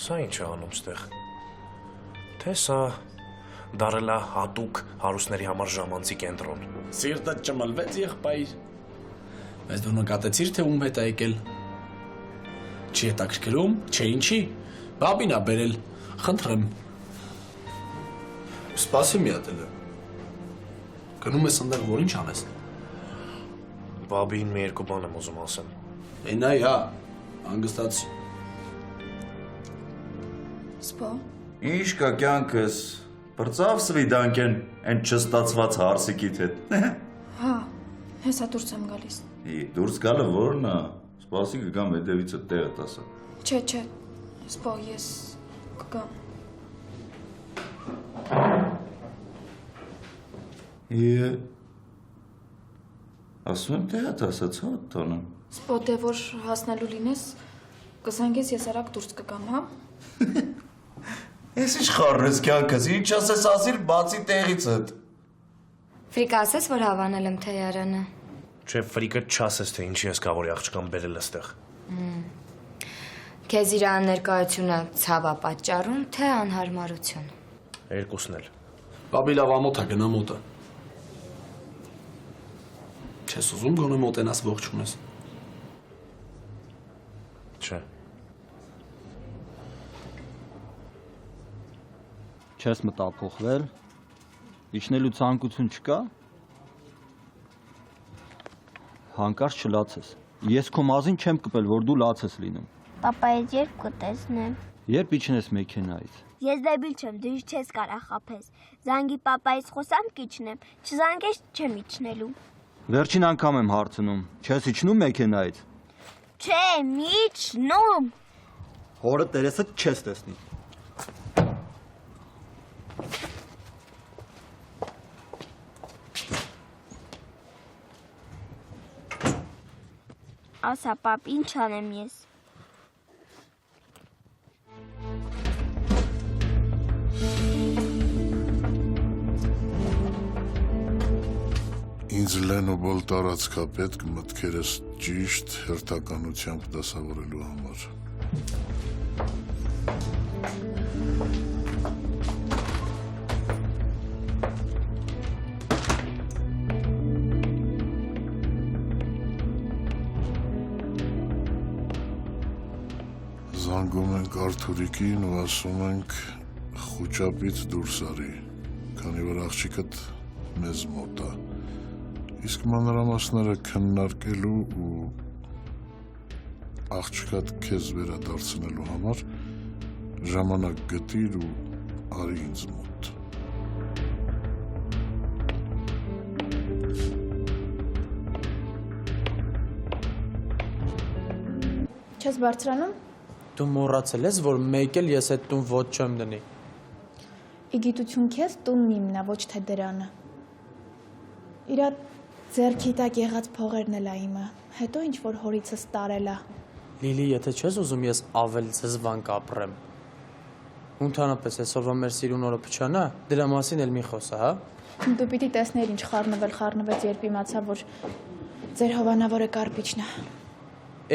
Սա ինչ է անում ստեղ։ Թե սա դարել է հատուկ հարուստների համար ժամանցի կենտրոն։ Սիրտը ճմլվեց եղբայր։ Բայց դու նկատեցիր, թե ում հետ է եկել։ Չի հետաքրքրում, չէ ինչի։ Բաբին ա բերել, խնդրեմ։ Սպասի մի հատ էլ։ Գնում ես ընդեղ, որ ինչ անես։ Բաբին մի երկու բան եմ ուզում ասեմ։ Էնայ, հա, հանգստացի։ Սպո։ Ինչ կա կյանքս, բրծավ սվիդանքեն, են չստացված հարսիկիտ հետ։ Հա, հեսա դուրս եմ գալիս։ Դուրս գալը որն է, սպասի կգամ հետևիցը տեղը տասը։ Չէ, սպո, ես կգամ։ Ասում եմ տեղը տասը, ցա տոնը։ Սպո, դե որ հասնելու լինես, կզանգես ես արագ դուրս կգամ, հա։ Ես ինչ խառնես կյանքս, ինչ ասես ասիր բացի տեղից հետ։ Ֆրիկա ասես, որ հավանել եմ թեյարանը։ Չէ, ֆրիկը չասես, թե ինչի ես կավորի աղջկան բերել այստեղ։ Քեզ իր ներկայությունը ցավ է պատճառում, թե անհարմարություն։ Երկուսն էլ։ Բաբի լավ ամոթ է, գնա մոտը։ Չես ուզում գոնե մոտենաս ողջունես։ Չէ։ Չես մտափոխվել, իջնելու ցանկություն չկա, հանկարծ չլացես, ես քո մազին չեմ կպել, որ դու լաց ես լինում։ Պապայից երբ կտեսնեմ։ Երբ իջնես մեքենայից։ Ես դեբիլ չեմ, դու ինչ չես կարող խաբես։ Զանգի պապայից խոսամ կիջնեմ, չզանգես չեմ իջնելու։ Վերջին անգամ եմ հարցնում, չես իջնում մեքենայից։ Չեմ իջնում։ Հորը տերեսը չես տեսնի։ Ասա պապ, ինչ անեմ ես։ Ինձ Լենոբոլ տարածքա պետք մտքերս ճիշտ հերթականությամբ դասավորելու համար։ Զանգում ենք Արթուրիկին ու ասում ենք խուճապից դուրս արի, քանի որ աղջիկդ մեզ մոտ է։ Իսկ մանրամասները քննարկելու ու աղջկատ քեզ վերադարձնելու համար ժամանակ գտիր ու արի ինձ մոտ։ Չես բարձրանում։ Դու մոռացել ես, որ մեկ էլ ես այդ տուն ոչ չեմ դնի։ Իգիտություն քեզ տունն իմն է, ոչ թե դրանը։ Իրա ձեռքի տակ եղած փողերն էլ է իմը, հետո ինչ որ հորիցս տարել է։ Լիլի, եթե չես ուզում ես ավելի զզվանք ապրեմ։ Ընդհանրապես այսօրվա մեր սիրուն օրը փչանա, դրա մասին էլ մի խոսա, հա։ Դու պիտի տեսներ ինչ խառնվեց, երբ իմացա, որ ձեր հովանավորը կարպիչն է։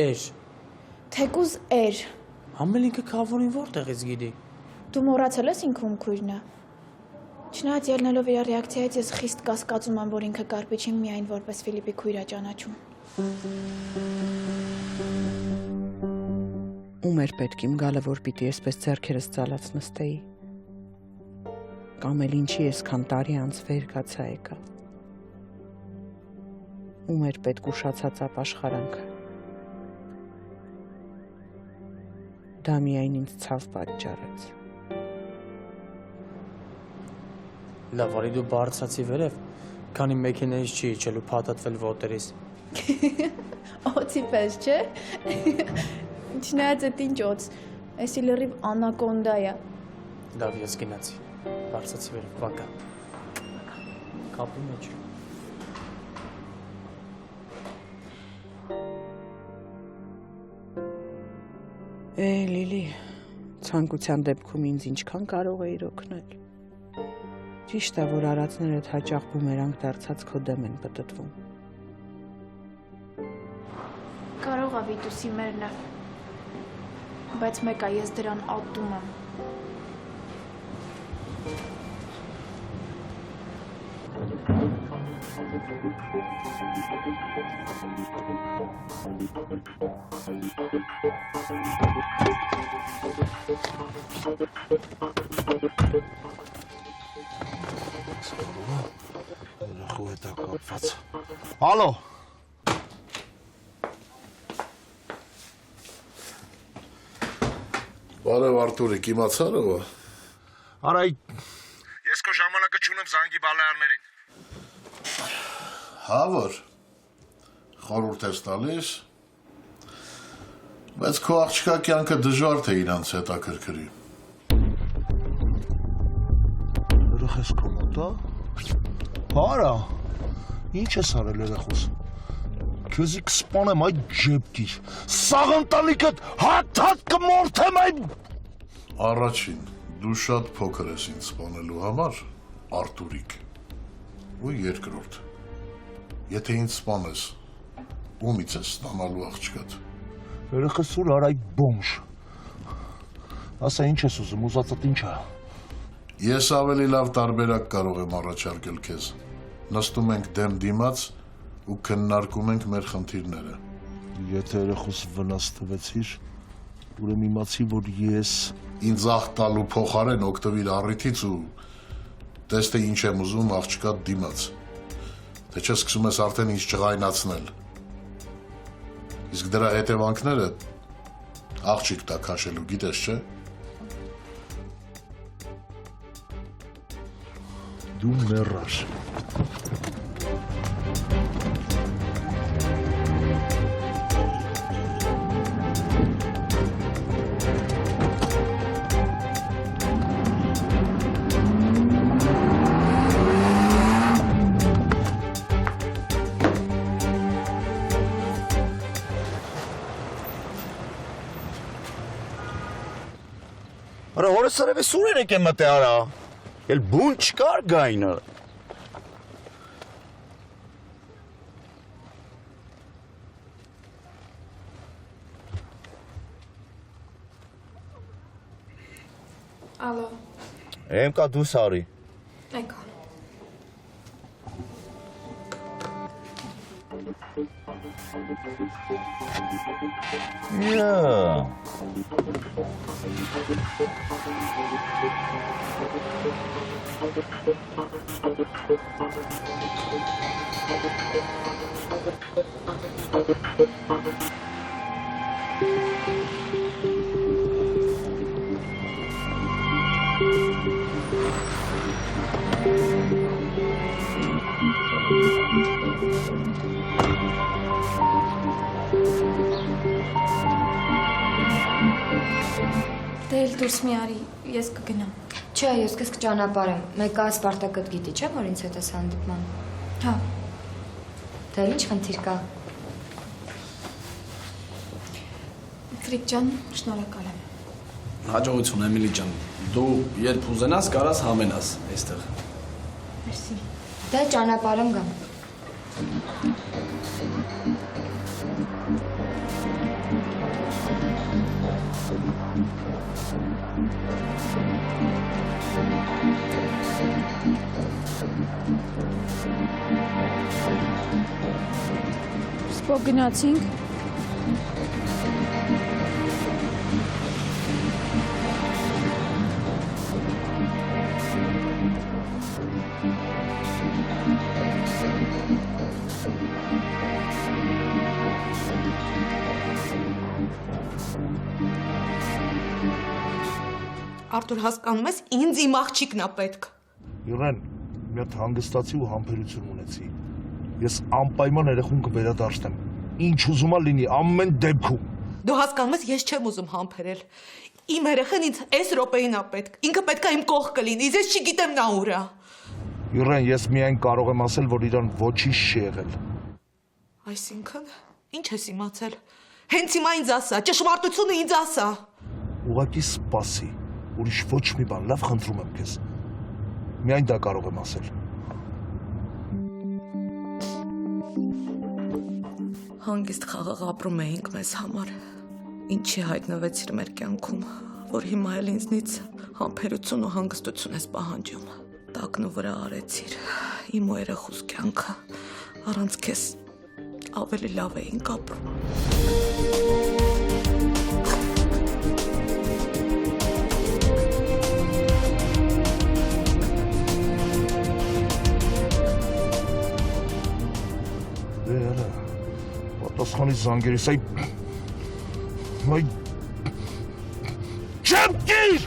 Էր։ Թեկուզ էր։ Ամեն ինքը քավորին որտեղից գիտի։ Դու մոռացել ես ինքը ում քույրն է։ Չնայած ելնելով իր ռեակցիայից ես խիստ կասկածում եմ, որ ինքը կարպիչին միայն որպես Ֆիլիպի քույր է ճանաչում։ Ում էր պետք իմ գալը, որ պիտի այսպես ձեռքերս ծալած նստեի։ Կամ էլ ինչի այսքան տարի անց վերգացա եկա։ Ում էր պետք ուշացած ապաշխարանքը։ Դա միայն ինձ ցավ պատճառեց։ Լավ, արի դու բարձրացի վերև, քանի մեքենայից չի իջելու փաթաթվել ոտերից։ Օծի պես, չէ։ Չնայած այդ ինչ օծ, էսի լրիվ անակոնդա է։ Լավ, ես գնացի, բարձրացի վերև, բակա։ Կապի մեջ։ Լիլի, ցանկության դեպքում ինձ ինչքան կարող էիր օգնել։ Ճիշտ է, որ արածներդ հաճախ բումերանգ դարձած քո դեմ են պտտվում։ Կարող է Վիտուսի մերն է։ Բայց մեկա ես դրան ատում եմ։ Ալո։ Բարև Արտուրիկ, իմացար ով է։ Արա, ես քո ժամանակը չունեմ զանգի բալայարներին։ Հա որ։ Խորհուրդ ես տալիս։ Բայց քո աղջկա կյանքը դժվար թե իրանց հետաքրքրի։ Երեխես քո մոտ է։ Արա, ինչ ես արել երեխուս։ Քեզի կսպանեմ այդ ջեպկիր։ Սաղընտանիքդ հատ կմորթեմ այդ։ Առաջին, դու շատ փոքր ես ինձ սպանելու համար, Արտուրիկ։ Ու երկրորդ, եթե ինձ սպանես, ումից ես ստանալու աղջկատ։ Երեխես ուր արա այդ բոմժ։ Ասա ինչ ես ուզում, ուզածդ ինչ է։ Ես ավելի լավ տարբերակ կարող եմ առաջարկել քեզ։ Նստում ենք դեմ դիմաց ու քննարկում ենք մեր խնդիրները։ Եթե երեխուս վնաս տվեցիր, ուրեմն իմացի, որ ես ինձ աղ տալու փոխարեն օգտվիր առիթից ու տես թե ինչ եմ ուզում աղջկա դիմաց։ Թե չէ սկսում ես արդեն ինձ ջղայնացնել։ Իսկ դրա հետևանքները աղջիկ տա քաշելու, գիտես չէ։ Դու մեռար։ Արա հորս արևի սուրեն եք եմ մտե արա, էլ բուն չկար գայնը։ Ալո, Եմ կա դու սարի։ եկա։ Դե էլ դուրս մի արի, ես կգնամ։ Չէ, ես քեզ կճանապարհեմ։ Մեկը Սպարտակդ գիտի, չէ՞ որ ինձ հետ ես հանդիպման։ Հա։ Դե ինչ խնդիր կա։ Ֆրիկ ջան, շնորհակալ եմ։ Հաջողություն Էմիլի ջան։ Դու երբ ուզենաս կարաս համենաս այստեղ։ Մերսի։ Դե ճանապարհեմ գամ։ Սպո գնացինք։ Արտուր, հասկանում ես, ինձ իմ աղջիկն է պետք։ Իրեն, մի հատ հանգստացի ու համբերություն ունեցի։ Ես անպայման երեխուն կվերադարձնեմ։ Ինչ ուզում ա լինի, ամեն դեպքում։ Դու հասկանում ես, ես չեմ ուզում համբերել։ Իմ երեխան ինձ այս րոպեին է պետք։ Ինքը պետք է իմ կողքը լինի, ես չգիտեմ նա ուր է։ Իրեն, ես միայն կարող եմ ասել, որ իրան ոչինչ չի եղել։ Այսինքն, ինչ ես իմացել։ Հենց հիմա ինձ ասա, ճշմարտությունը ինձ ասա։ Ուղղակի սպասի, ուրիշ ոչ մի բան, լավ խնդրում եմ քեզ։ Միայն դա կարող եմ ասել։ Հանգիստ խաղաղ ապրում էինք մեզ համար։ Ինչի հայտնվեցիր մեր կյանքում, որ հիմա էլ ինձնից համբերություն ու հանգստություն ես պահանջում։ Տակն ու վրա արեցիր իմ ու երեխուս կյանքը, առանց քեզ ավելի լավ էինք ապրում։ Դերա, պատասխանի զանգերիս այ չեմ գիր!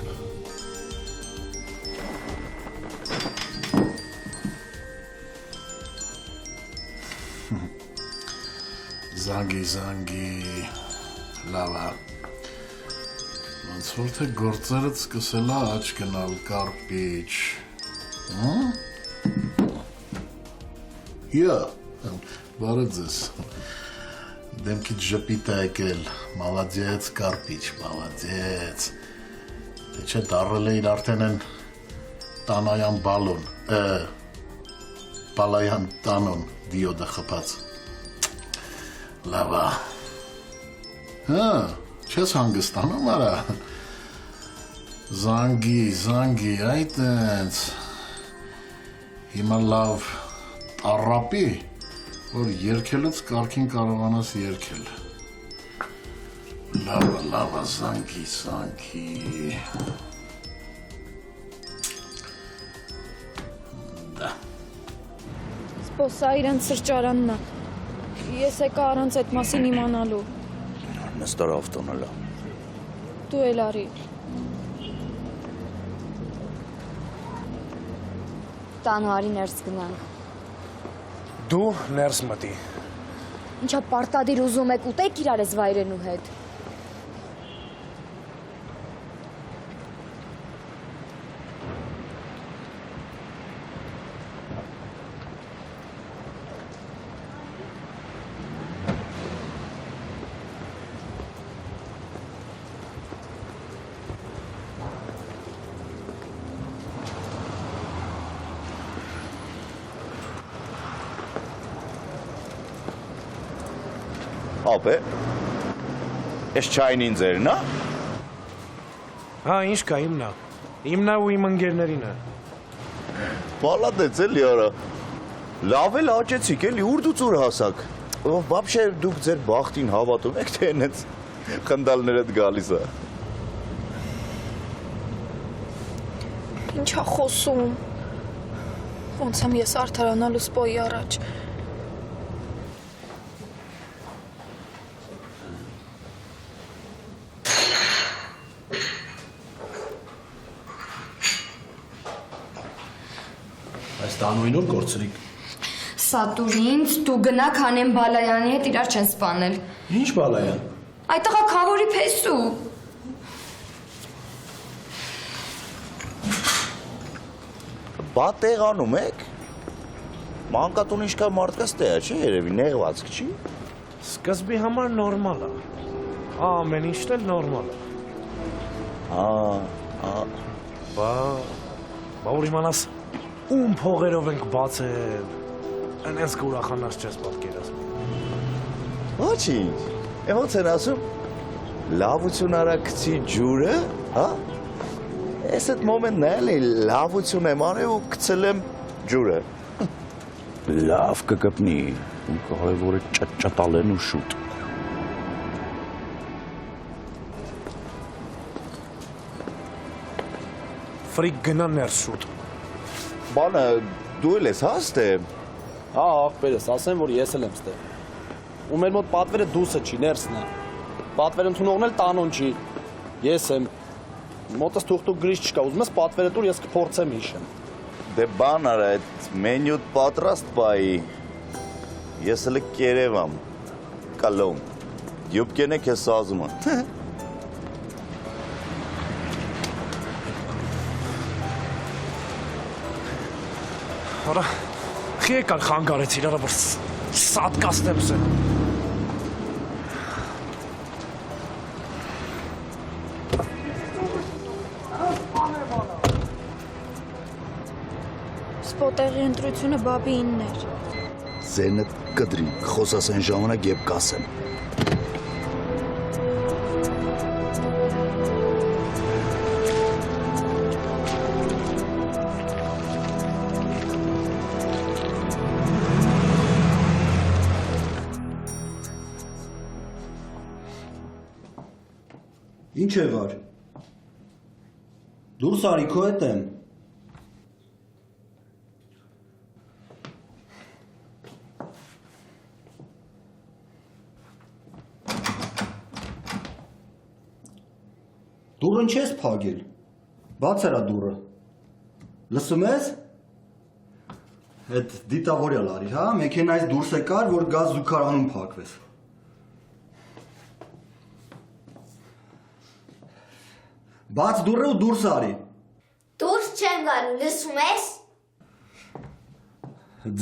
Զանգի, լավ է։ Ոնց որ թե գործերդ սկսել է աճ գնալ կարպիչ։ Յա, բարև ձեզ։ Դեմքիդ ժպիտ է եկել, մալադյեց կարպիչ, մալադյեց։ Դե չէ դարել էին արդեն են տանայան բալոն, բալայան տանոն դիոդը խպած։ Լավ է։ Հա, չես հանգստանում արա։ Զանգի, այդ ենց։ Հիմա լավ առապի, որ երկելուց կարգին կարողանաս երկել։ Լավ է, զանգի։ Դա։ Սպոսա իրեն սրճարանն է։ Ես եկա առանց այդ մասին իմանալու։ Նստար ավտոնալա։ Դու էլ արի։ Տանո արի ներս գնանք։ Դու ներս մտի։ Ինչա պարտադիր ուզում եք ուտեք իրար ես վայրենու հետ։ Ապե, ես չայն ինձ էր, նա? Հա, ինչ կա, իմնա ու իմ ընգերներին է։ Պալատեց էլի արա, լավ էլ աճեցիք էլի, ուր դու ծուր հասակ, բաբշե դուք ձեր բախտին հավատում եք, թե ենեց խնդալներդ գալիս է։ Ինչա խոսում, ոնց եմ ես արդարանալու սպոյի առաջ։ Տանոյին որ գործրիք։ Սատուր ինձ, դու գնա Քանեն Բալայանի հետ իրար չեն սպանել։ Ինչ Բալայան։ Այդ տղա քավորի փեսու։ Բա տեղանում եք։ Մանկատուն ինչքան մարդկա ստեյա չէ երևի, նեղվածք չի։ Սկզբի համար նորմալ է։ Ամեն ինչն էլ նորմալ է։ Բա ուր իմանաս ում փողերով ենք բացել, ընենց կուրախանաս չես պատկերացնում։ Ոչինչ, ոնց են ասում, լավություն արա գցի ջուրը, հա? Ես այդ մոմենտն էլի լավություն եմ արել ու գցել եմ ջուրը։ Լավ կկպնի, ու կարևորը ճտճտալ են ու շուտ։ Ֆրիկ գնա ներս շուտ։ Բանը դու էլ ես հաստ է։ Հա, աղբերս, ասեմ, որ ես էլ եմ ստե։ Ու մեր մոտ պատվերը դուսը չի, ներսն է։ Պատվեր ընդունողն էլ տանոն չի։ Ես եմ։ Մոտս թուղթուկ գրիչ չկա, ուզում ես պատվերը տուր, ես կփորձեմ հիշեմ։ Դե բան արա, այդ մենյուդ պատրաստ պայի։ Ես էլ կերևամ, կալոմ, յուբկեն եք ես սազում եմ։ Արա, խի եկալ խանգարեցիր, արա, որ սատ կաստեմ սեն։ Սպոտեղի ընտրությունը բաբի 9-ն էր։ Ձենդ կդրի, խոսաս են ժամանակ եվ կասեմ։ Ինչ եղար։ Դուրս արի քո հետ եմ։ Դուրն չես փակել։ Բաց արա դուրը։ Լսում ես։ Այդ դիտավորյալ արի, հա, մեքենայից դուրս եկար, որ գազ զուգարանում փակվես։ Բաց դուրը ու դուրս արի։ Դուրս չեմ գալու, լսում ես։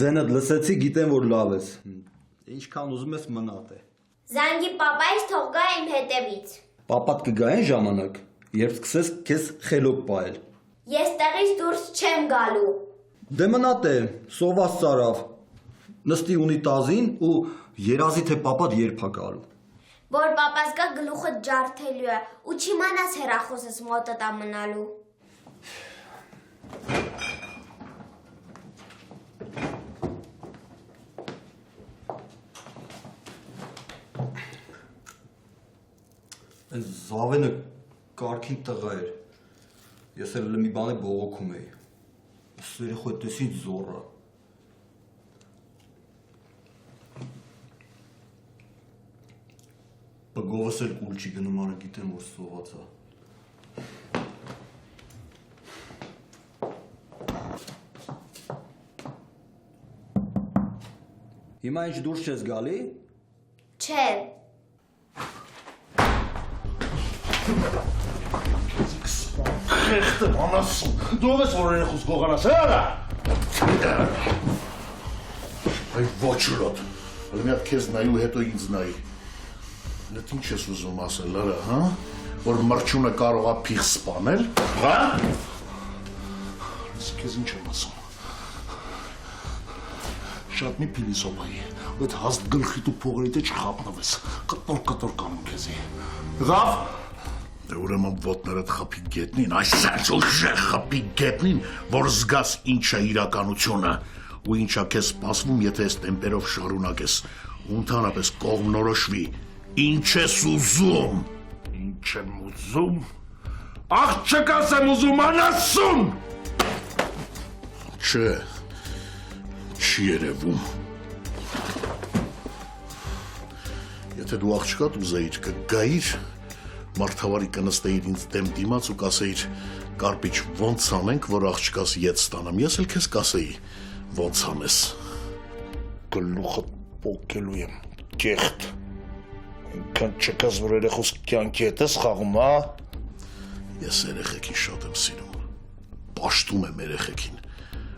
Ձենդ լսեցի, գիտեմ որ լավ ես։ Ինչքան ուզում ես մնա տե։ Զանգի պապայից թող գա իմ հետևից։ Պապատ կգա այն ժամանակ, երբ սկսես քեզ խելոք պահել։ Ես տեղից դուրս չեմ գալու։ Դե մնա տե, սովաս ծարավ։ Նստի ունիտազին ու երազի թե պապատ երբ ա գալու։ Որ պապաս գա գլուխը ջարդելու է ու չիմանաս հեռախոսս մոտդ ա մնալու։ Այս Զավենը կարգին տղա էր։ Ես էլ մի բան է բողոքում էի։ Երեխու է տես ինչ զոռա։ Բգովս էլ կուլ չի գնում անը գիտեմ որ սոված է։ Հիմա ինչ դուրս չես գալի։ Չէ։ Խեղտը անասում, դու ով ես որ երեխուս գողանաս, հերա։ Այ ոչ ուրոտ, մի հատ քեզ նայի ու հետո ինձ նայի։ Լետ ինչ ես ուզում ասել, արա, հա? Որ մրջունը կարող է փիղ սպանել, հա? Ես քեզ ինչ եմ ասում։ Շատ մի փիլիսոփայի, այդ հաստ գլխիտ ու փողերիտ է չխապնվես, կտոր կանում քեզի։ Ղավ։ Դե ուրեմն ոտներդ խփի գետնին, այս ուժեղ խփի գետնին, որ զգաս ինչ է իրականությունը ու ինչա քեզ սպասվում, եթե այս տեմպերով շարունակես, ու ընդհանրապես կողմնորոշվի, ինչ ես ուզում։ Ինչ եմ ուզում։ Աղջկաս եմ ուզում անասուն։ Չէ, չի երևում։ Եթե դու աղջկատ ուզեիր, կգայիր, մարդավարի կնստեիր ինձ դեմ դիմաց ու կասեիր Կարպիչ ոնց անենք, որ աղջկաս ետ ստանամ, ես էլ քեզ կասեի ոնց անես։ Գլուխդ պոկելու եմ, կեղտ։ Ինքան չկաս, որ երեխուս կյանքի հետ ես խաղում, հա։ Ես երեխեքին շատ եմ սիրում, պաշտում եմ երեխեքին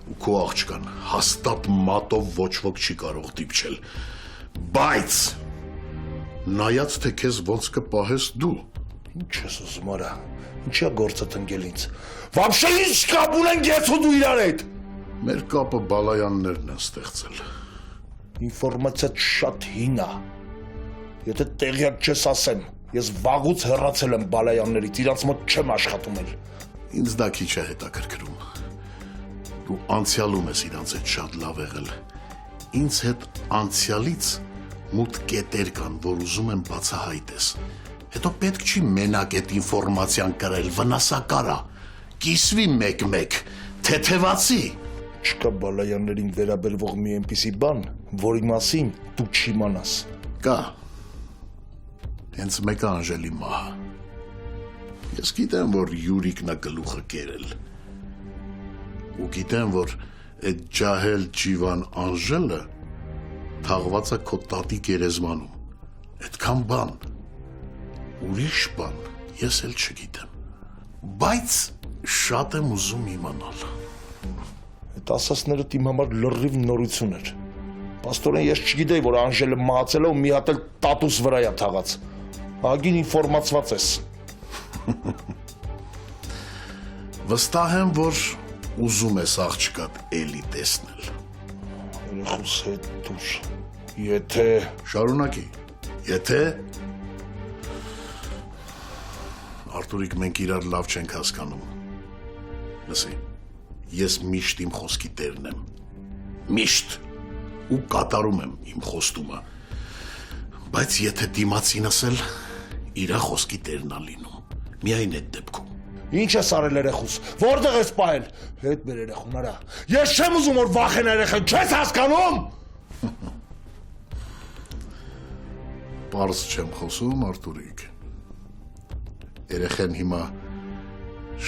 ու քո աղջկան հաստատ մատով ոչ ոք չի կարող դիպչել, բայց նայած թե քեզ ոնց կպահես դու։ Ինչ ես ուզում արա, ինչա գործդ ընկել ինձ, վաբշե ինչ կապ ունենք ես ու դու իրար հետ։ Մեր կապը բալայաններն են ստեղծել։ Ինվորմացիադ շատ հին է, եթե տեղյակ չես ասեմ, ես վաղուց հեռացել եմ բալայաններից, իրանց մոտ չեմ աշխատում էլ։ Ինձ դա քիչ է հետաքրքրում, դու անցյալում ես իրանց հետ շատ լավ եղել, ինձ հետ անցյալից մութ կետեր կան, որ ուզում եմ բացահայտես, հետո պետք չի մենակ այդ ինվորմացիան կրել, վնասակար է, կիսվի մեկ-մեկ, թեթևացի։ Չկա բալայաններին վերաբերվող մի այնպիսի բան, որի մասին դու չիմանաս։ Կա, հենց մեկը Անժելի մահը։ Ես գիտեմ, որ Յուրիկն է գլուխը կերել, ու գիտեմ, որ այդ ջահել ջիվան Անժելը թաղված է քո տատի գերեզմանում, այդքան բան, ուրիշ բան, ես էլ չգիտեմ, բայց շատ եմ ուզում իմանալ։ Այդ ասասներդ իմ համար լրիվ նորություն էր, պաստորեն ես չգիտեի, որ Անժելը մահացել է ու մի հատ էլ տատուս վրա է թաղած, ագին ինվորմացված ես։ Վստահ եմ, որ ուզում ես աղջկատ էլի տեսնել։ Երեխուս հետ դուր, եթե… Շարունակի, եթե… Արտուրիկ, մենք իրար լավ չենք հասկանում։ Լսի, ես միշտ իմ խոսքի տերն եմ, միշտ, ու կատարում եմ իմ խոստումը, բայց եթե դիմացինս էլ իրա խոսքի տերն ա լինում։ Միայն այդ դեպքում։ Ինչ ես արել երեխուս, որտեղ ես պահել, հետ մեր երեխուն արա, ես չեմ ուզում որ վախեն երեխեն, չես հասկանում։ Պարզ չեմ խոսում Արտուրիկ, երեխեն հիմա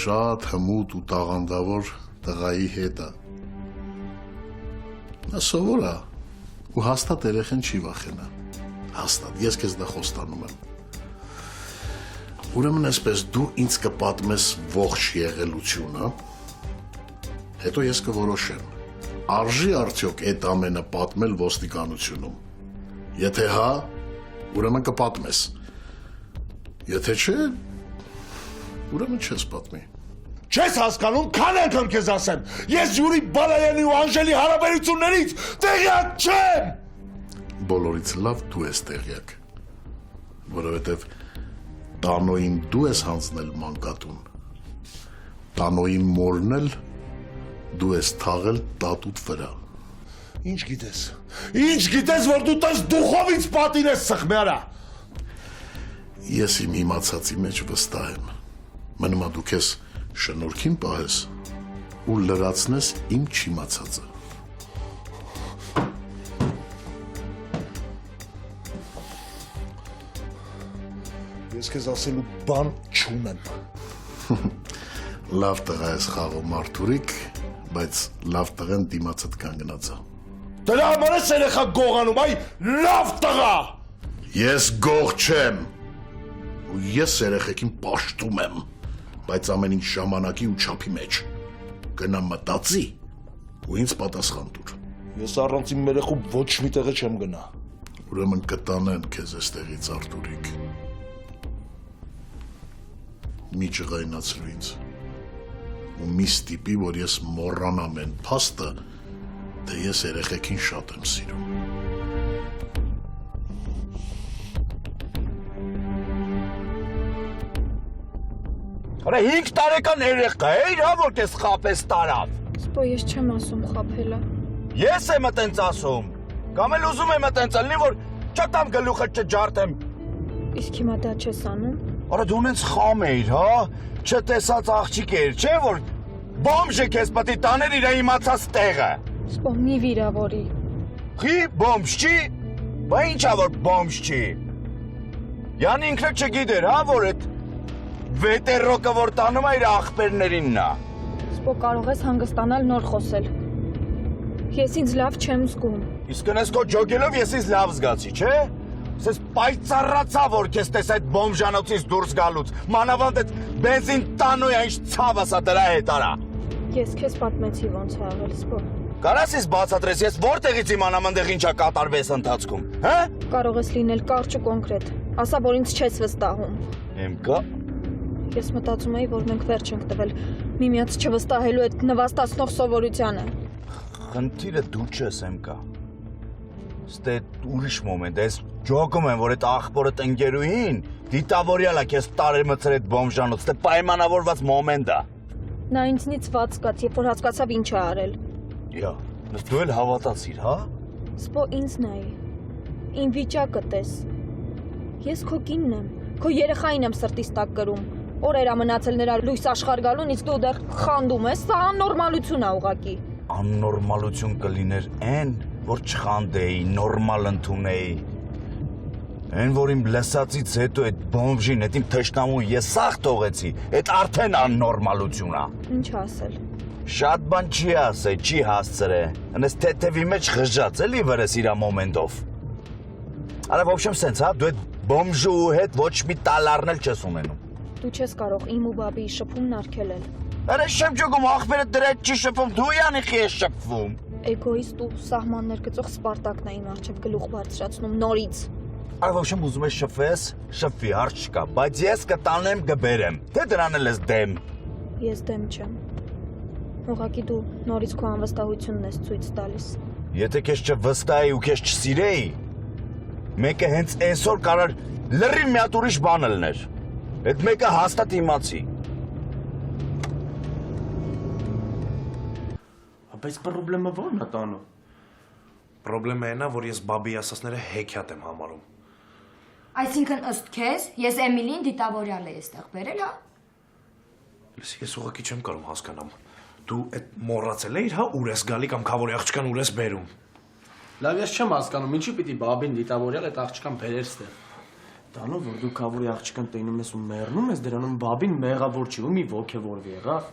շատ հմուտ ու տաղանդավոր տղայի հետ է, նա սովոր է ու հաստատ երեխեն չի վախենա, հաստատ, ես քեզ դա խոստանում եմ։ Ուրեմն այսպես դու ինձ կպատմես ողջ եղելությունը, հետո ես կորոշեմ, արժի արդյոք այդ ամենը պատմել ոստիկանությունում։ Եթե հա, ուրեմն կպատմես։ Եթե չէ, ուրեմն չես պատմի։ Չես հասկանում, քան անգամ քեզ ասեմ, ես Յուրի Բալայանի ու Անժելի հարաբերություններից տեղյակ չեմ։ Բոլորից լավ դու ես տեղյակ, որովհետև Տանոյին դու ես հանձնել մանկատուն, Տանոյին մորնել դու ես թաղել տատուտ վրա։ Ինչ գիտես, որ դու տես դուխովից պատին ես սխմեարա։ Ես իմ իմացածի մեջ վստահ եմ, մնում է դու քեզ շնորհքին պահես ու լրացնես իմ չիմացածը։ Ես քեզ ասելու բան չունեմ։ Լավ տղա ես խաղում Արտուրիկ, բայց լավ տղեն դիմացդ կանգնած է։ Դրա համար ես երեխա գողանում, այ լավ տղա։ Ես գող չեմ։ Ու ես երեխեքին պաշտում եմ, բայց ամեն ինչ ժամանակի ու չափի մեջ։ Գնա մտածի ու ինձ պատասխան տուր։ Ես առանց իմ երեխու ոչ մի տեղը չեմ գնա։ Ուրեմն կտանեն քեզ այստեղից Արտուրիկ։ Մի ջղայնացրու ինձ ու մի ստիպի, որ ես մոռանամ են փաստը, թե ես երեխեքին շատ եմ սիրում։ Արա 5 տարեկան երեխա էիր, հա որ քեզ խապես տարավ։ Սպո ես չեմ ասում խաբելը։ Ես եմ այտենց ասում։ Կամ էլ ուզում եմ այտենց լինի, որ չտամ գլուխը չջարդեմ։ Իսկ հիմա դա չես անում։ Արա դու ունես խամ էիր, հա, չտեսած աղջիկ էիր, չէ՞ որ բոմժը քեզ պետք է տաներ իր իմացած տեղը։ Սպո մի վիրավորի։ Խի բոմժ չի։ Բա ինչա որ բոմժ չի։ Յան ինքը չգիտեր, հա, որ այդ վետերոկը որ տանում է իր աղբերներինն է։ Սպո կարող ես հանգստանալ նոր խոսել։ Ես ինձ լավ չեմ զգում։ Իսկ կնես քո ջոգելով ես ինձ լավ զգացի, չէ՞։ Սես պայծառացա, որ քեզ տես այդ բոմժանոցից դուրս գալուց, մանավանդ այդ բենզին տանոյա ինչ ցավ ասա դրա հետ արա։ Ես քեզ պատմեցի ոնց ա եղել, Սպո։ Կարաս ես բացատրես, ես որտեղից իմանամ այնտեղ ինչա կատարվես ընթացքում, հա։ Կարող ես լինել կարճ ու կոնկրետ։ Ասա, որ ինձ չես վստահում։ Եմ կա։ Ես մտածում էի, որ մենք վերջ ենք տվել միմյանց չվստահելու այդ նվաստացնող սովորությանը։ Խնդիրը դու չես, եմ կա։ Ստե ուրիշ մոմենտ, ես ջոկում եմ, որ այդ աղբորը տնկերուհին դիտավորյալ է քեզ տարել մցր այդ բոմժանոց, ստե պայմանավորված մոմենտ է։ Նա ինձնից ված զգաց, երբ որ հասկացավ ինչ է արել։ Յա, դու էլ հավատացիր, հա։ Սպո ինձ նայի։ Իմ վիճակը տես։ Ես քո կինն եմ, քո երեխային եմ սրտիս տակ կրում։ Օրեր ա մնացել նրա լույս աշխարհ գալուն, իսկ դու դեռ խանդում ես, սա աննորմալություն է ուղղակի։ Աննորմալություն կլիներ այն, որ չխանդեի, նորմալ ընդունեի։ Այն, որ իմ լսածից հետո այդ բոմժին, այդ իմ թշնամուն ես սաղ թողեցի, այդ արդեն աննորմալություն է։ Ինչ ասել։ Շատ բան չի ասել, չի հասցրե։ Անես թեթևի մեջ խժած էլի վրես իրա մոմենտով։ Արա ոբշեմ սենց, հա, դու այդ բոմժու հետ ոչ մի տալարնել չես ունենում։ Դու չես կարող իմ ու բաբիի շփումն արգելել։ Արա շեմ ջոգում աղբերը դրա չի շփվում, դու յանիխի ես շփվում։ Էգոիստ ու սահմաններ գծող Սպարտակն է իմ առջև գլուխ բարձրացնում նորից։ Արա ոբշեմ ուզում ես շփվես, շփվի, հարց չկա, բայց ես կտանեմ կբերեմ, թե դրան էլ ես դեմ։ Ես դեմ չեմ։ Ուղղակի դու նորից քո անվստահությունն ես ցույց տալիս։ Եթե քեզ չվստահեի ու քեզ չսիրեի, մեկը հենց այսօր կարար լրիվ մի հատ ուրիշ բան լներ։ Այդ մեկը հաստատ իմացի։ Բայց պրոբլեմը ո՞րն է տանում։ Պրոբլեմը այն է, որ ես բաբի ասածները հեքիաթ եմ համարում։ Այսինքն ըստ քեզ, ես Էմիլին դիտավորյալ էի այստեղ բերել, հա։ Ես ուղղակի չեմ կարող հասկանամ։ Դու այդ մոռացել էիր, հա, ուր ես գալի կամ քավորի աղջկան ուր ես բերում։ Լավ, ես չեմ հասկանում, ինչի պիտի բաբին դիտավորյալ այդ աղջկան բերեր ստեղ։ Դանով որ դու քավորի աղջկան տենում ես ու մեռնում ես, դրանում բաբին մեղավոր չի, ու մի ոգևորվի եղավ։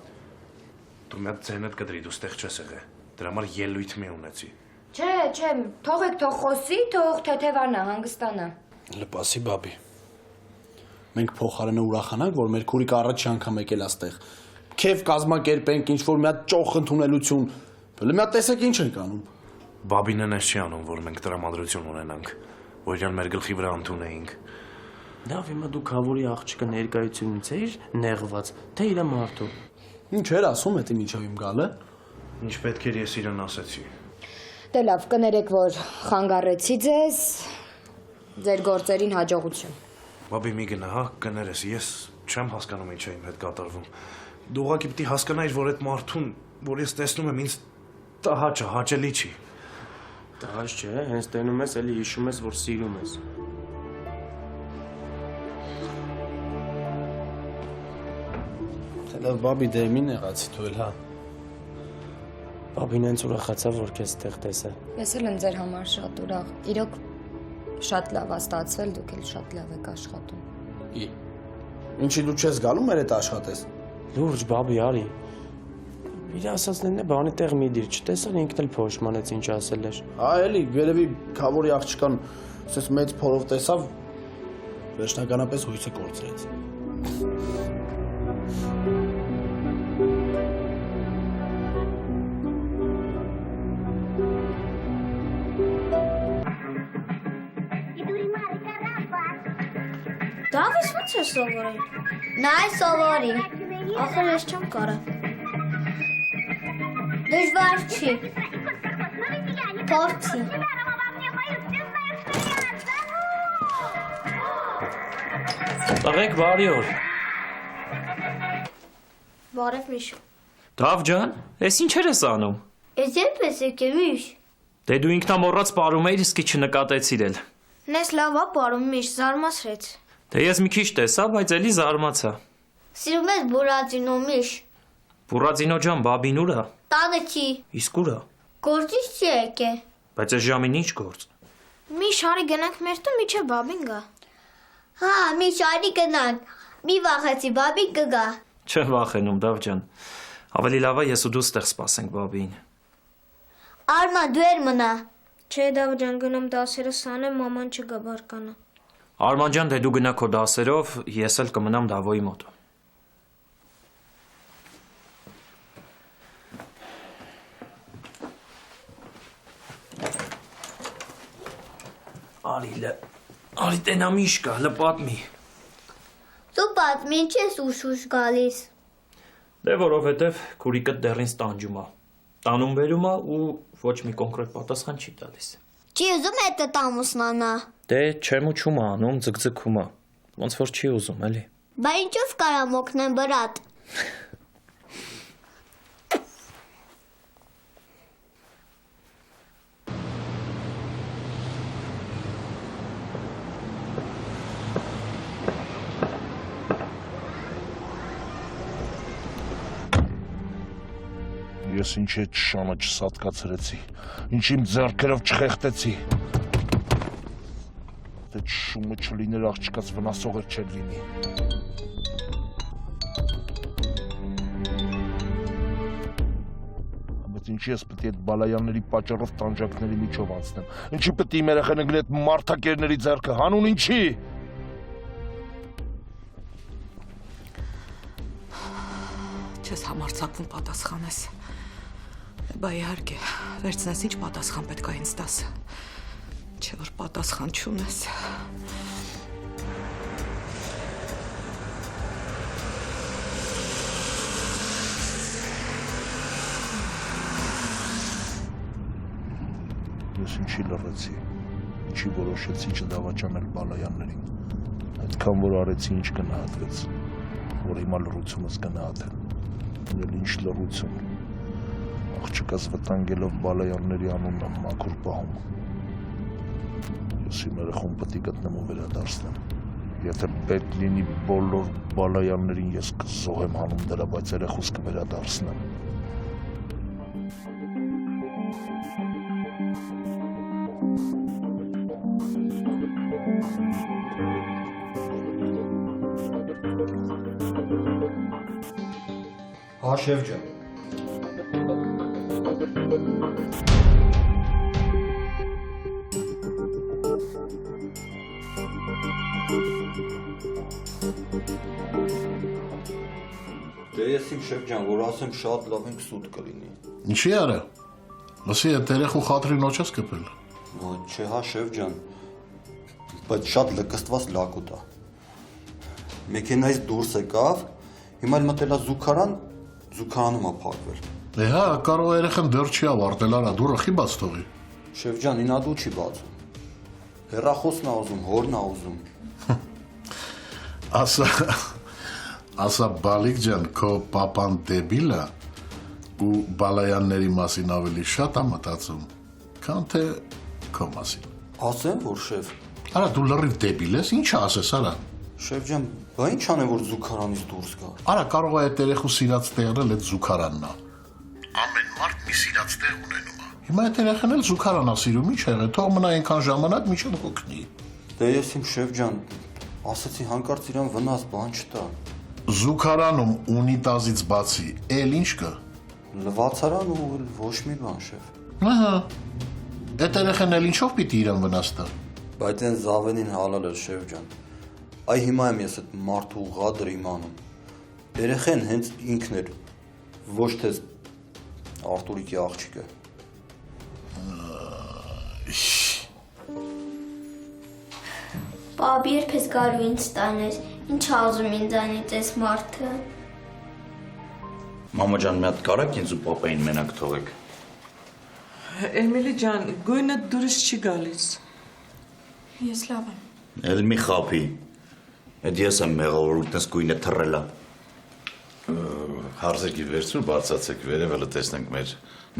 Դու մի հատ ձենդ կդրի, դու ստեղ չես եղել։ Դրա համար ելույթ մի ունեցի։ Չէ, թողեք թող խոսի, թող թեթևանա, հանգստանա։ Լպասի բաբի։ Մենք փոխարենը ուրախանանք, որ մեր քուրիկը առաջի անգամ եկել աստեղ։ Քեվ կազմակերպենք ինչ-որ մի հատ ճոխ ընդունելություն։ Բլե մի հատ տեսեք ինչ ենք անում։ Բաբին այնպես չի անում, որ մենք տրամադրություն ունենանք, որ իրան մեր գլխի վրա ընդունեինք։ Լավ, հիմա դու քավորի աղջկա ներկայությունից էիր նեղված, թե իր մարդու։ Ինչ էր ասում էդ միջով իմ գալը։ Ինչ պետք էր ես իրան ասեցի։ Դե լավ, կներեք, որ խանգարեցի ձեզ, ձեր գործերին հաջողություն։ Բաբի մի գնա, հա, կներես, ես չեմ հասկանում ինչ է իմ հետ կատարվում։ Դու ուղղակի պիտի հասկանայիր, որ այդ մարդուն, որ ես տեսնում եմ, ինձ տհաճ է, հաճելի չի։ Տհաճ չէ, հենց տենում ես, էլի հիշում ես, որ սիրում ես։ Թե լավ բաբի դե մին եղացի դու էլ, հա։ Բաբին հենց ուրախացավ, որ քեզ տեղ տեսա։ Ես էլ եմ ձեր համար շատ ուրախ։ Իրոք շատ լավ է ստացվել, դուք էլ շատ լավ եք աշխատում։ Ինչի դու չես գալու մեր հետ աշխատես։ Լուրջ բաբի արի։ Իր ասածներն է բանի տեղ մի դիր, չտեսար ինքն էլ փոշմանեց ինչ ասել էր։ Հա էլի, երևի քավորի աղջկան ասես մեծ փորով տեսավ, վերջնականապես հույսը կորցրեց։ Դավիթ ո՞նց է սովորել։ Նա է սովորի։ Ախր ես չեմ կարող։ Դժվար չի։ Փորձի։ Տղեկ բարի օր։ Բարև միշ։ Դավ ջան, ես ինչեր ես անում։ Ես երբ ես եկել միշ։ Դե դու ինքնամոռաց պարում էիր, իսկ չնկատեցիր էլ։ Նես լավ է պարում միշ, զարմացրեց։ Դե ես մի քիչ տեսա, բայց էլի զարմացա։ Սիրում ես բուրածինո միշ։ Բուրածինո ջան, բաբին ուր է։ Տանը չի։ Իսկ ուր է։ Գործից չի եկել։ Բայց այս ժամին ինչ գործ։ Միշ արի գնանք մեր տուն միջև բաբին գա։ Հա, միշ արի գնանք։ Մի վախեցի, բաբին կգա։ Չեմ վախենում, Դավ ջան։ Ավելի լավ է ես ու դու ստեղ սպասենք բաբին։ Արման, դու էր մնա։ Չէ, Դավ ջան, գնամ դասերս անեմ, մաման չգա բարկանա։ Արման ջան, դե դու գնա քո դասերով, ես էլ կմնամ Դավոյի մոտ։ Արի տենա միշ կա, լպատմի։ Դու պատմի, ինչ ես ուշ գալիս։ Դե որովհետև քուրիկդ դեռ ինձ տանջում է։ Տանում բերում է ու ոչ մի կոնկրետ պատասխան չի տալիս։ Չի ուզում հետը ամուսնանա։ Դե չեմ ու չում անում, ձգձգում է։ Ոնց որ չի ուզում, էլի։ Բա ինչով կարամ օգնեմ բրատ։ Ես ինչ է շանը չսատկացրեցի, ինչ իմ ձեռքերով չխեղտեցի։ Դե շումը չլիներ աղջկաց վնասող էր չեր լինի։ Բայց ինչի ես պետք է այդ բալայանների պատճառով տանջակների միջով անցնեմ, ինչի պետք է իմ երեխան ընկնի այդ մարդակերների ձեռքը, հանուն ինչի։ Չես համարձակվում պատասխանես։ Բա իհարկե, վերցնես ինչ պատասխան պետք է ինձ տաս։ Չէ որ պատասխան չունես։ Ես ինչի լռեցի, ինչի որոշեցի չդավաճանել բալայաններին։ Այդքան որ արեցի ինչ գնահատվեց, որ հիմա լռությունս գնահատեն։ Էլ ինչ լռություն։ Աղջկաս վտանգելով բալայանների անունն եմ մաքուր պահում։ Ես իմ երեխուն պետք է գտնեմ ու վերադարձնեմ։ Եթե պետք լինի բոլոր բալայաններին ես կզոհեմ հանում դրա, բայց երեխուս կվերադարձնեմ։ Հա, շեֆ ջան։ Դե ես իմ շեֆ ջան, որ ասեմ շատ լավ ենք սուտ կլինի։ Ինչի արա։ Լսի է երեխու խաթրին ոչ ես կպել։ Ոչ, չէ, հա, շեֆ ջան։ Բայց շատ լկստված լակուտ է։ Մեքենայից դուրս եկավ, հիմա էլ մտել է զուգարան, զուգարանում է փակվել։ Հա, կարող է երեխան դեռ չի ավարտել, արա դուրը խի բաց թողի։ Շեֆ ջան, ինադու չի բացում։ Հեռախոսն է ուզում, հորն է ուզում։ Ասա բալիկ ջան, քո պապան դեբիլ է ու բալայանների մասին ավելի շատ է մտածում, քան թե քո մասին։ Ասեմ, որ շեֆ։ Արա դու լրիվ դեբիլ ես, ինչ ասես, արա։ Շեֆ ջան, բա ինչ անեմ, որ զուգարանից դուրս գա։ Արա կարող է այդ երեխու սիրած տեղը այդ զուգարանն է։ Ամեն մարդ մի սիրած տեղ ունենում է։ Հիմա այդ երեխան էլ զուգարան է սիրում, ինչ եղել, թող մնա այնքան ժամանակ, մինչև հոգնի։ Դե ես իմ շեֆ ջան, ասացի հանկարծ իրան վնաս բան չտա։ Զուգարանում ունիտազից բացի, էլ ինչ կա։ Լվացարան ու ոչ մի բան, շեֆ։ Ահա։ Այդ երեխան էլ ինչով պիտի իրան վնաս տա։ Բայց այն զավենին հալալ էր, շեֆ ջան։ Այ հիմա եմ ես այդ մարդու ղադրը իմանում։ Երեխեն հենց ինքն էր, ոչ թե Արտուրիկի աղջիկը։ Պապ, երբ ես գալու ինձ տաներ, ինչ ուզում ինձանից այս մարդը։ Մամա ջան, մի հատ կարաք ինձ ու պապային մենակ թողեք։ Էմիլի ջան, գույնը դուրս չի գալիս։ Ես լավ եմ։ Էլ մի խափի։ Այդ ես եմ մեղավոր, որ ինքնս գույնը թռելա։ Հարցերքի վերցրու բարձացեք վերևելը տեսնենք մեր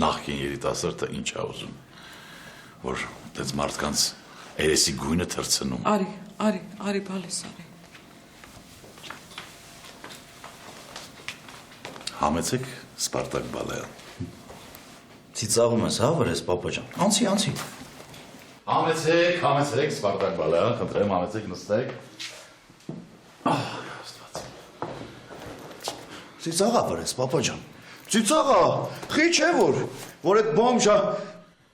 նախկին երիտասարդը ինչ է ուզում, որ դες մարդկանց երեսի գույնը թռցնում։ Արի, բալես արի։ Համեցեք Սպարտակ Բալայան։ Ծիծաղում ես, հա, վրես, պապա ջան։ Անցի։ Համեցեք Սպարտակ Բալայան, խնդրեմ, համեցեք նստեք։ Ծիծաղա վրես, պապա ջան։ Ծիծաղա, խի չէ որ այդ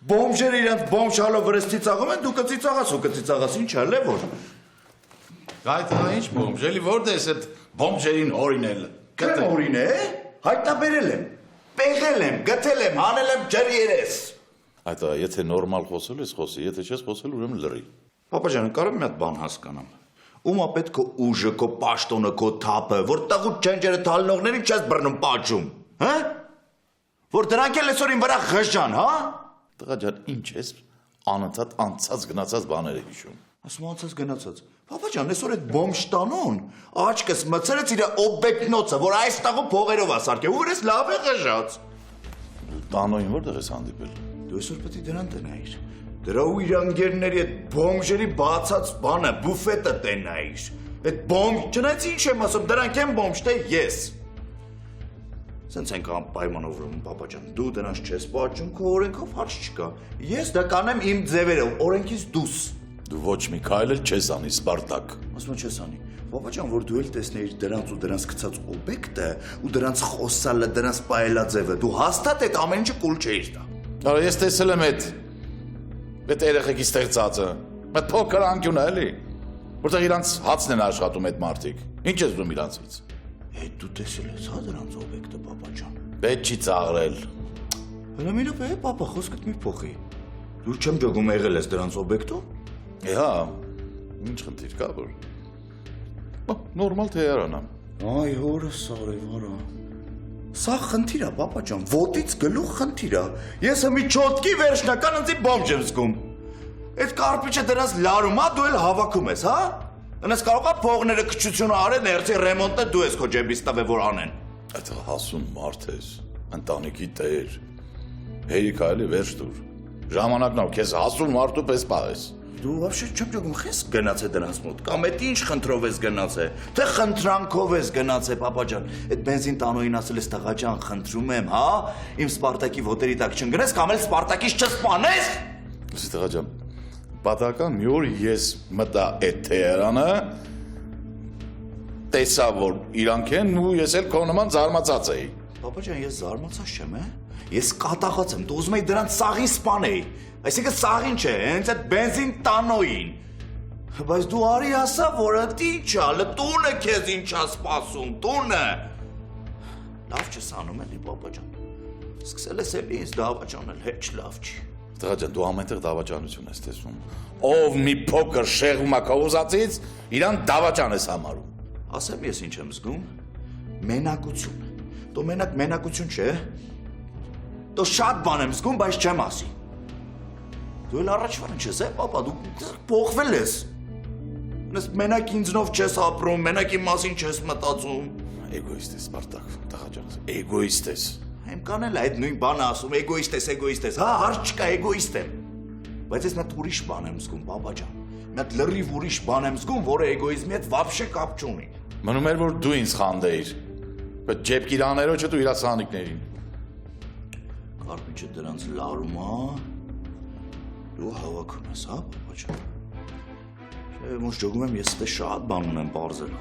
բոմժերը իրանց բոմժալով վրես ծիծաղում են, դու կծիծաղաս ու կծիծաղաս, ինչ է, լևոր։ Այդ ինչ բոմժ, էլի որտե ես այդ բոմժերին օրինել։ Կեմ օրինե, հայտնաբերել եմ, պեղել եմ, գտել եմ, հանել եմ ջրի երես։ Այդ եթե նորմալ խոսել ես խոսի, եթե չես խոսել ուրեմն լրի։ Պապա ջան, կարող եմ մի հատ բան հասկանամ։ Ումա պետք է ուժը, քո պաշտոնը, քո թափը, որ տաղուտ չենջերը թալնողներին չես բռնում պատժում, հա? Որ դրանք էլ այսօրին վրա խժան, հա? Տղա ջան, ինչ ես անընդհատ անցած գնացած բաները հիշում։ Ասում անցած գնացած։ Պապա ջան, այսօր այդ բոմշտանոն աչքս մցրեց իր օբեկնոցը, որ այս տաղու փողերով ասարկե, ու վրես լավ է խժած։ Տանոյին որտեղ ես հանդիպել։ Դու այսօր պետք է դրան տնայիր։ Դրա ու իր անգերների այդ բոմժերի բացած բանը, բուֆետը տենայիր։ Այդ չնայած ինչ եմ ասում, դրանք են բոմժ, թե ես։ Սենց ենք պայմանավորում, պապա ջան, դու դրանց չես պատժում, քո օրենքով հարց չկա։ Ես դա կանեմ իմ ձևերով, օրենքից դուս։ Դու ոչ մի քայլ էլ չես անի, Սպարտակ։ Ասում չես անի։ Պապա ջան, որ դու էլ տեսնեիր դրանց ու դրանց գցած օբյեկտը ու դրանց խոսալը, դրանց պայելաձևը, դու հաստատ այդ ամեն ինչը կուլ չէիր տա։ Արա ես տեսել եմ այդ երեխեքի ստեղծածը, այդ փոքր անկյունը էլի, որտեղ իրանց հացն են աշխատում այդ մարդիկ։ Ինչ ես դու իրանցից։ Այդ դու տեսել ես հա դրանց օբյեկտը, պապա ջան։ Պետք չի ծաղրել։ Հրամիրով է, պապա, խոսքդ մի փոխի։ Դու չեմ ջոգում եղել ես դրանց օբյեկտով։ Հա, ինչ խնդիր կա որ։ Նորմալ թե yaranam։ Այ հորս արևարա։ Սա խնդիր է, պապա ջան, ոտից գլուխ խնդիր է։ Ես մի չոտկի վերջնական ընձի բոմջ եմ զգում։ Այդ կարպիչը դրանց լարում է, դու էլ հավաքում ես, հա։ Անես կարող է փողները քչությունը արել, ներսի ռեմոնտը դու ես քո ջեբից տվել որ անեն։ Այդ հասուն մարդ ես, ընտանիքի տեր։ Հերիքա էլի վերջ դուր։ Ժամանակն ավ քեզ հասուն մարդու պես պահես։ Դու вообще չեմ ճոգում, խես գնացե դրանց մոտ, կամ էդ ինչ խնդրով ես գնացե, թե խնդրանքով ես գնացե, պապա ջան, այդ բենզին տանոյին ասել ես տղա ջան, խնդրում եմ, հա, իմ Սպարտակի ոտերի տակ չընկնես, կամ էլ Սպարտակից չսպանես։ Լսի տղա ջան, պատահական մի օր ես մտա այդ Թեհրանը, տեսա որ իրանք են ու ես էլ քո նման զարմացած էի։ Պապա ջան, ես զարմացած չեմ, ես կատաղած եմ, դու ուզում ես դրանց սաղին սպանեի։ Այսինքն սաղին չէ, հենց այդ բենզին տանոյին։ Բայց դու արի ասա, որ այդ ինչ ա, տունը քեզ ինչ ա սպասում, տունը։ Լավ չես անում էլի, պապա ջան։ Սկսել ես էլի ինձ դավաճանել, հեչ լավ չի։ Տղա ջան, դու ամենտեղ դավաճանություն ես տեսնում։ Ով մի փոքր շեղում ա քո ուզածից, իրան դավաճան ես համարում։ Ասեմ ես ինչ եմ զգում։ Մենակություն։ Դու մենակություն չէ։ Դու շատ բան եմ զգում, բայց չեմ ասի։ Դու էլ առաջվան չես, պապա, դու փոխվել ես։ Նես մենակ ինձնով չես ապրում, մենակ իմ մասին չես մտածում։ Էգոիստ ես, Սպարտակ, տղա ջան, էգոիստ ես։ Եմ կանել այդ նույն բանը ասում, էգոիստ ես, հա, հարց չկա, էգոիստ եմ։ Բայց ես մատ ուրիշ բան եմ զգում, պապա ջան։ Մատ լրիվ ուրիշ բան եմ զգում, որը էգոիզմի հետ вообще կապ չունի։ Մնում էր որ դու ինձ խանդեիր։ Բայց ջեփկիրաներոջը դու իրա սանիկներին։ Կարպիչը դրանց լարում ա։ Դու հավաքում ես, հա, պապա ջան։ Չէ, ոնց ճոգում եմ, ես դե շատ բան ունեմ բարձել։